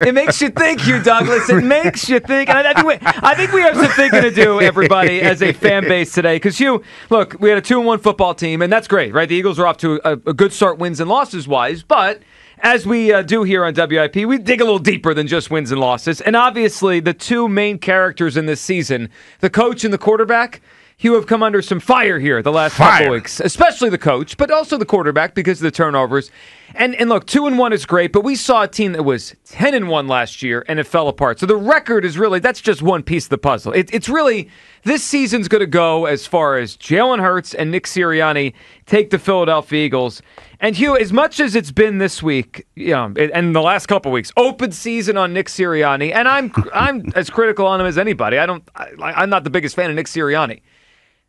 It makes you think, Hugh Douglas. It makes you think. And I think we have some thinking to do, everybody, as a fan base today. Because, Hugh, look, we had a 2-1 football team, and that's great, right? The Eagles are off to a good start wins and losses-wise. But as we do here on WIP, we dig a little deeper than just wins and losses. And obviously, the two main characters in this season, the coach and the quarterback, Hugh, have come under some fire here the last couple weeks, especially the coach, but also the quarterback because of the turnovers. And look, 2-1 is great, but we saw a team that was 10-1 last year, and it fell apart. So the record is really, that's just one piece of the puzzle. It's really, this season's going to go as far as Jalen Hurts and Nick Sirianni take the Philadelphia Eagles. And Hugh, as much as it's been this week, and the last couple weeks, open season on Nick Sirianni, and I'm as critical on him as anybody. I'm not the biggest fan of Nick Sirianni.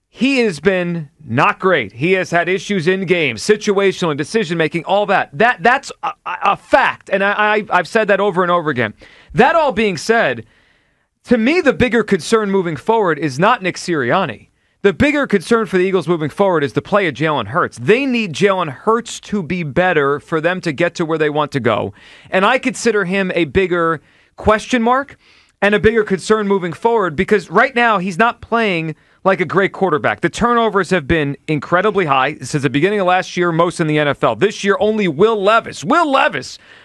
He has been not great. He has had issues in games, situational and decision-making, all that. That's a fact, and I've said that over and over again. That all being said, to me, the bigger concern moving forward is not Nick Sirianni. The bigger concern for the Eagles moving forward is the play of Jalen Hurts. They need Jalen Hurts to be better for them to get to where they want to go. And I consider him a bigger question mark and a bigger concern moving forward because right now he's not playing like a great quarterback. The turnovers have been incredibly high since the beginning of last year, most in the NFL. This year, only Will Levis,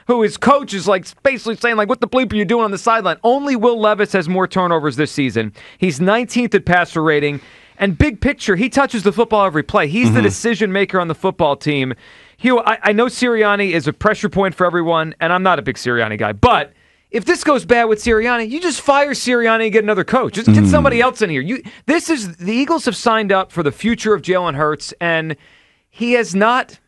who his coach is like basically saying, like, what the bleep are you doing on the sideline? Only Will Levis has more turnovers this season. He's 19th at passer rating. And big picture, he touches the football every play. He's the decision maker on the football team. Hugh, I know Sirianni is a pressure point for everyone, and I'm not a big Sirianni guy, but if this goes bad with Sirianni, you just fire Sirianni and get another coach. Just get somebody else in here. The Eagles have signed up for the future of Jalen Hurts, and he has not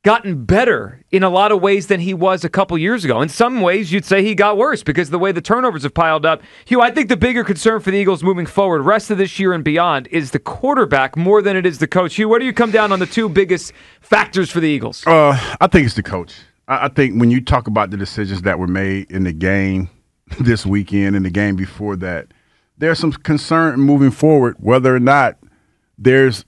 gotten better in a lot of ways than he was a couple years ago. In some ways, you'd say he got worse because the way the turnovers have piled up. Hugh, I think the bigger concern for the Eagles moving forward, rest of this year and beyond, is the quarterback more than it is the coach. Hugh, where do you come down on the two biggest factors for the Eagles? I think it's the coach. I think when you talk about the decisions that were made in the game this weekend and the game before that, there's some concern moving forward whether or not there's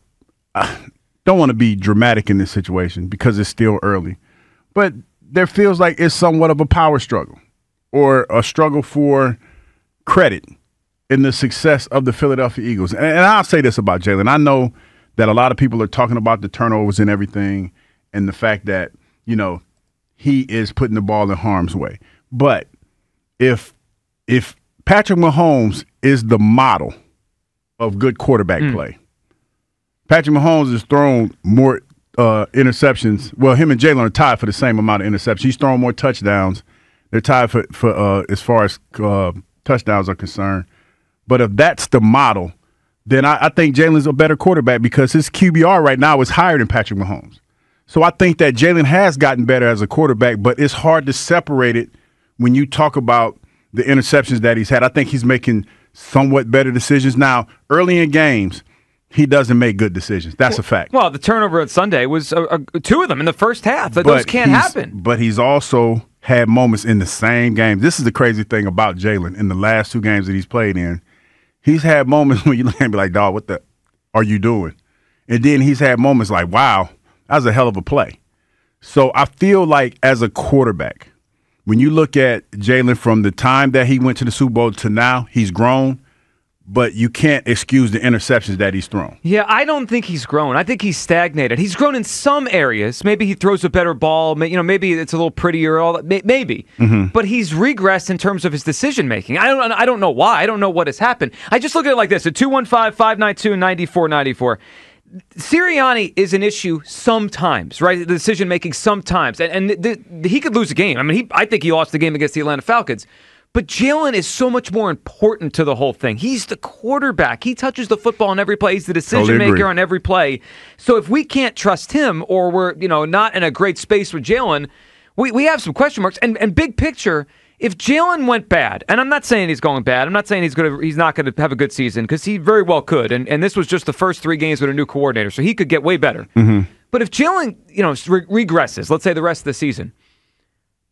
don't want to be dramatic in this situation because it's still early, but there feels like it's somewhat of a power struggle or a struggle for credit in the success of the Philadelphia Eagles. And I'll say this about Jalen. I know that a lot of people are talking about the turnovers and everything and the fact that, he is putting the ball in harm's way. But if Patrick Mahomes is the model of good quarterback play, Patrick Mahomes has thrown more interceptions. Well, him and Jalen are tied for the same amount of interceptions. He's thrown more touchdowns. They're tied for as far as touchdowns are concerned. But if that's the model, then I think Jalen's a better quarterback because his QBR right now is higher than Patrick Mahomes. So I think that Jalen has gotten better as a quarterback, but it's hard to separate it when you talk about the interceptions that he's had. I think he's making somewhat better decisions. Now, early in games, he doesn't make good decisions. That's a fact. Well, the turnover on Sunday was two of them in the first half. Those can't happen. But he's also had moments in the same game. This is the crazy thing about Jalen in the last two games that he's played in. He's had moments when you look at him and be like, dog, what the are you doing? And then he's had moments like, wow, that was a hell of a play. So I feel like as a quarterback, when you look at Jalen from the time that he went to the Super Bowl to now, he's grown, but you can't excuse the interceptions that he's thrown. Yeah, I don't think he's grown. I think he's stagnated. He's grown in some areas. Maybe he throws a better ball. Maybe it's a little prettier. All that. Maybe. But he's regressed in terms of his decision-making. I don't know why. I don't know what has happened. I just look at it like this. At 215-592-9494. Sirianni is an issue sometimes, right? The decision-making sometimes. And he could lose a game. I mean, I think he lost the game against the Atlanta Falcons. But Jalen is so much more important to the whole thing. He's the quarterback. He touches the football on every play. He's the decision-maker on every play. So if we can't trust him or we're not in a great space with Jalen, we have some question marks. And big picture, if Jalen went bad, and I'm not saying he's going bad, I'm not saying he's not going to have a good season, because he very well could, and this was just the first 3 games with a new coordinator, so he could get way better. But if Jalen regresses, let's say the rest of the season,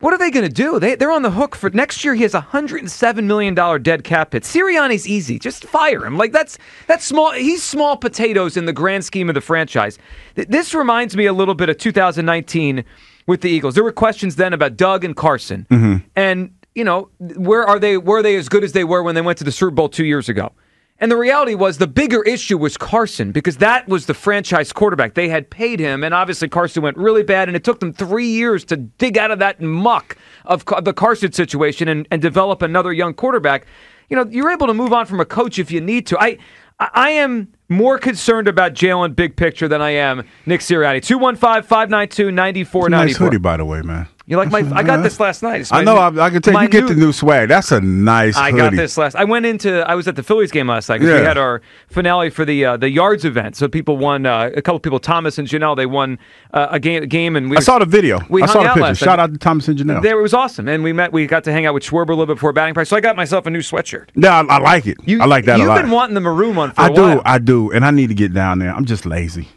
what are they going to do? They're on the hook for next year. He has a $107 million dead cap hit. Sirianni's easy. Just fire him. Like that's small. He's small potatoes in the grand scheme of the franchise. This reminds me a little bit of 2019 with the Eagles. There were questions then about Doug and Carson. And, were they as good as they were when they went to the Super Bowl 2 years ago? And the reality was the bigger issue was Carson, because that was the franchise quarterback. They had paid him, and obviously Carson went really bad, and it took them 3 years to dig out of that muck of the Carson situation and develop another young quarterback. You're able to move on from a coach if you need to. I am more concerned about Jalen big picture than I am Nick Sirianni. 215-592-9494. Nice hoodie, by the way, man. You like I got this last night. I know. I can tell you get the new swag. That's a nice hoodie. I got this last. I was at the Phillies game last night because we had our finale for the Yards event. So people won. A couple people, Thomas and Janelle, they won a game, and I saw the video. I saw the picture. Shout out to Thomas and Janelle. It was awesome, and we got to hang out with Schwarber a little bit before batting practice. So I got myself a new sweatshirt. Yeah, I like it. I like that a lot. You've been wanting the maroon one for a while. I do, and I need to get down there. I'm just lazy,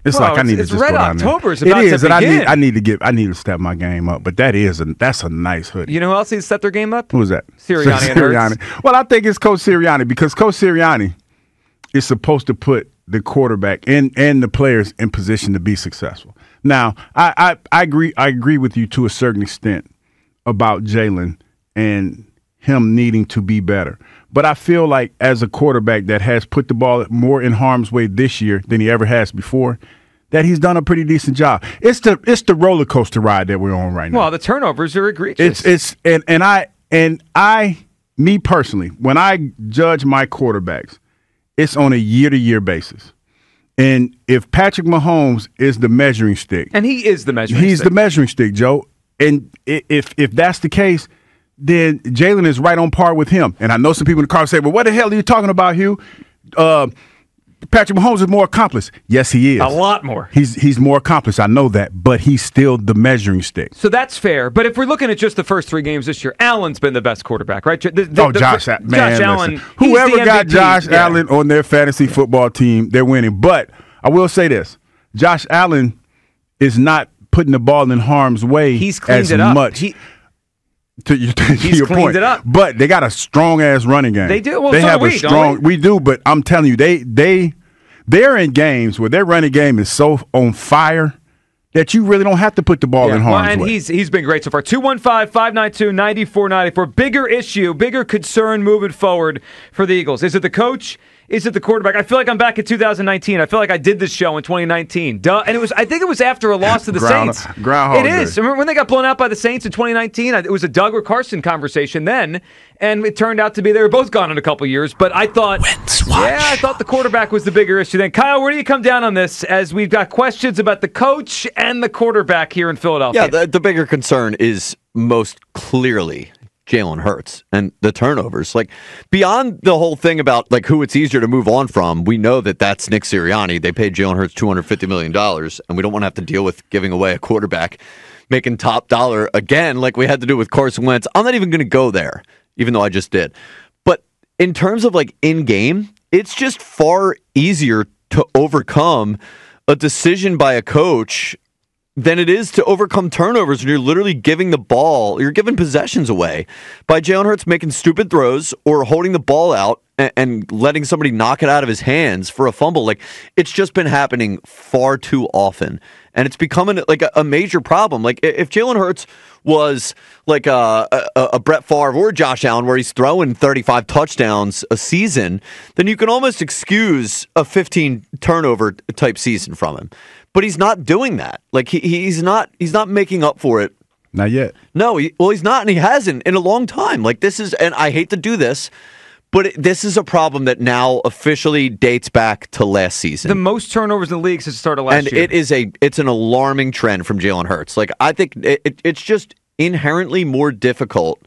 It's like I need to just Red go down October is there. about It is, to and begin. I need to step my game up. But that's a nice hoodie. You know who else needs to step their game up? Who is that? Sirianni and Hurts. Well, I think it's Coach Sirianni, because Coach Sirianni is supposed to put the quarterback and the players in position to be successful. Now, I agree with you to a certain extent about Jalen and him needing to be better. But I feel like as a quarterback that has put the ball more in harm's way this year than he ever has before, that he's done a pretty decent job. It's the roller coaster ride that we're on right now. Well, the turnovers are egregious. Me personally, when I judge my quarterbacks, it's on a year-to-year basis. And if Patrick Mahomes is the measuring stick, and he is the measuring stick. He's the measuring stick, Joe. And if that's the case, then Jalen is right on par with him. And I know some people in the car say, well, what the hell are you talking about, Hugh? Patrick Mahomes is more accomplished. Yes, he is. A lot more. He's more accomplished. I know that. But he's still the measuring stick. So that's fair. But if we're looking at just the first 3 games this year, Allen's been the best quarterback, right? Josh Allen. Listen, whoever got Josh Allen on their fantasy football team, they're winning. But I will say this. Josh Allen is not putting the ball in harm's way He's cleaned as it up. much. To your cleaned point. It up. But they got a strong ass running game. They do. Well, they so have do we, a strong. We do, but I'm telling you, they're in games where their running game is so on fire that you really don't have to put the ball in harm's way. And he's been great so far. 215-592-9494. Bigger issue, bigger concern moving forward for the Eagles. Is it the coach? Is it the quarterback? I feel like I'm back in 2019. I feel like I did this show in 2019. And I think it was after a loss to the Saints. Groundhog It is. Day. Remember when they got blown out by the Saints in 2019? It was a Doug or Carson conversation then, and it turned out to be they were both gone in a couple years. But I thought, I thought the quarterback was the bigger issue then. Kyle, where do you come down on this as we've got questions about the coach and the quarterback here in Philadelphia? Yeah, the bigger concern is most clearly Jalen Hurts and the turnovers. Like, beyond the whole thing about like who it's easier to move on from, we know that that's Nick Sirianni. They paid Jalen Hurts $250 million, and we don't want to have to deal with giving away a quarterback making top dollar again like we had to do with Carson Wentz. I'm not even going to go there, even though I just did. But in terms of like in-game, it's just far easier to overcome a decision by a coach than it is to overcome turnovers when you're literally giving the ball, you're giving possessions away by Jalen Hurts making stupid throws or holding the ball out and letting somebody knock it out of his hands for a fumble. Like, it's just been happening far too often, and it's becoming like a major problem. Like, if Jalen Hurts was like a Brett Favre or Josh Allen where he's throwing 35 touchdowns a season, then you can almost excuse a 15 turnover type season from him. But he's not doing that. Like, he's not making up for it. Not yet. No, he's not, and he hasn't in a long time. Like, this is, and I hate to do this, but this is a problem that now officially dates back to last season. The most turnovers in the league since the start of last year. And it's an alarming trend from Jalen Hurts. Like, I think it's just inherently more difficult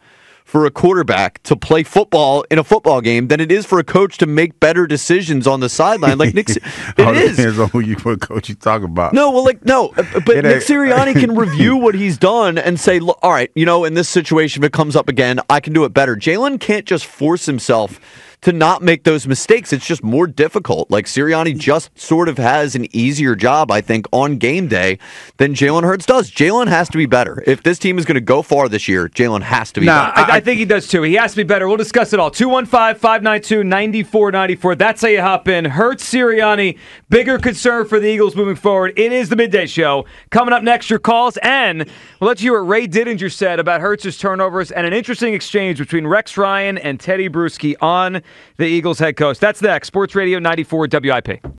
for a quarterback to play football in a football game than it is for a coach to make better decisions on the sideline. Like Nick, it is. Depends on who you what coach you talk about. No, but Nick Sirianni can review what he's done and say, look, all right, in this situation, if it comes up again, I can do it better. Jalen can't just force himself to not make those mistakes. It's just more difficult. Like Sirianni just sort of has an easier job, I think, on game day than Jalen Hurts does. Jalen has to be better. If this team is going to go far this year, Jalen has to be better. I think he does too. He has to be better. We'll discuss it all. 215-592-9494. That's how you hop in. Hurts, Sirianni, bigger concern for the Eagles moving forward. It is the Midday Show. Coming up next, your calls, and we'll let you hear what Ray Didinger said about Hurts' turnovers and an interesting exchange between Rex Ryan and Teddy Bruschi on the Eagles head coach. That's next. Sports Radio 94 WIP.